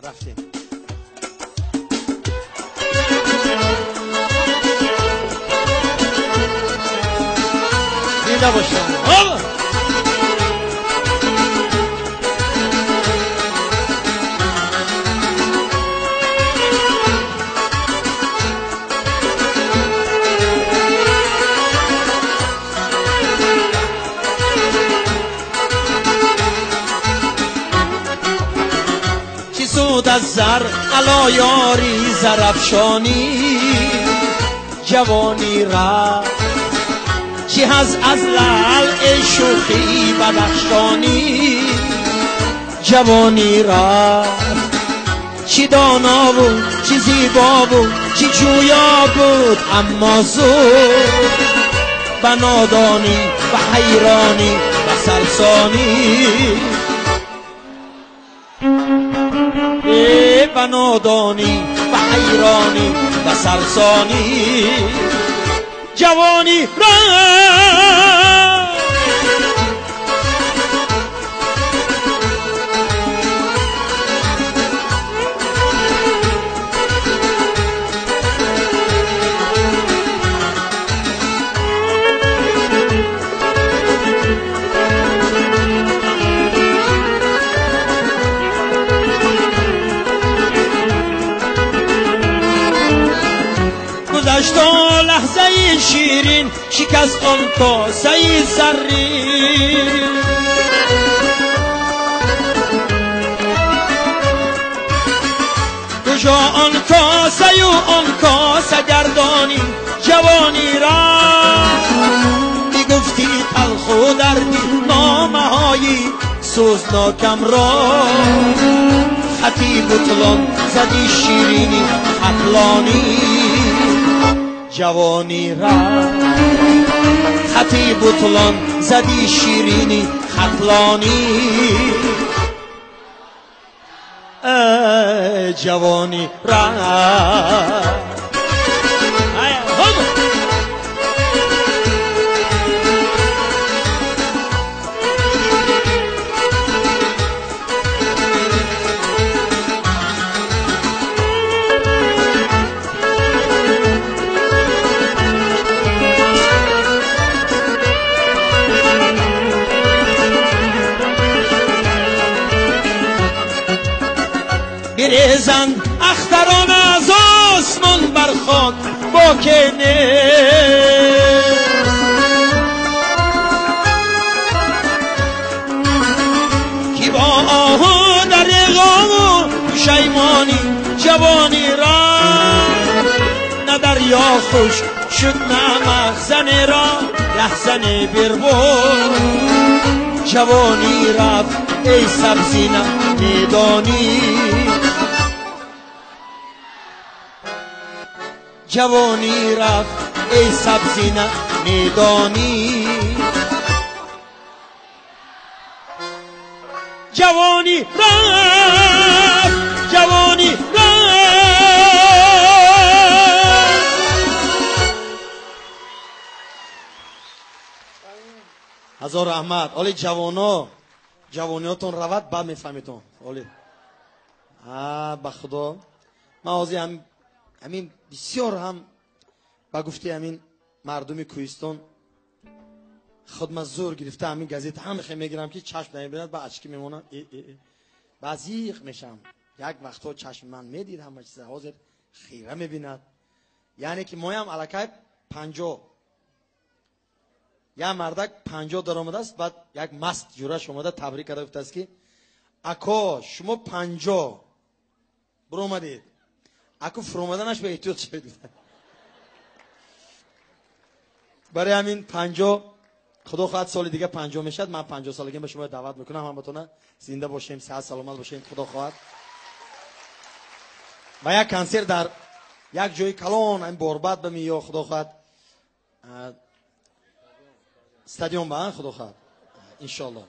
رفتیم. زنده باشم. سود از زر علایاری زرافشانی جوانی را چی هز از لعل شوخی بدخشانی جوانی را چی دانا بود چی زیبا بود چی جویا بود اما زود و نادانی و حیرانی و سرسانی و نادانی و حیرانی و سرسانی جوانی را گذشتا لحظه شیرین شکست آن کاسه زرین کجا آن کاسه و آن کاسه گردانی جوانی را میگفتی تلخ و دردی نامه های سوزناکم را خطی بطلان زدی شیرینی عقلانی جوانی را خطی بطلان زدی شیرینی خطلانی جوانی را بریزند اختران از آسمان بر خاک با کنه کی با آه در غم و پشیمانی جوانی را نه دریا خوش شد نه مخزن را رهزن بربود جوانی رفت ای سبزی نه میدانی جوانی رفت ای سبزی نه میدانی جوانی رفت جوانی رفت هزار رحمت. اولی جوانیاتون روید بعد میفهمیتون. اولی با خدا من آزی همین بسیار هم با گفته همین مردم کوهستان خودم زور گرفته همین گازیت هم خیلی میگیرم که چشم نمیبیند با اشکی میمونم بازیق میشم. یک وقتا چشم من میدید همه چیز حاضر خیره میبیند. یعنی که مایم علاقه 50 یا مردک 50 در آمده است. بعد یک مست جورش اومده تبریک کرده گفته است که اکا شما 50 برو اومدید اکو فرومدنش به احتیاط شد. برای همین 50 خدا خواهد سال دیگه 50 میشد من 50 سالگی به شما دعوت میکنم همتون زنده باشیم صحت سلامت باشیم خدا خواهد. و یک کنسرت در یک جای کلان این بورباد بمی یا خدا خواهد استادیوم با خدا خواهد ان شاء الله.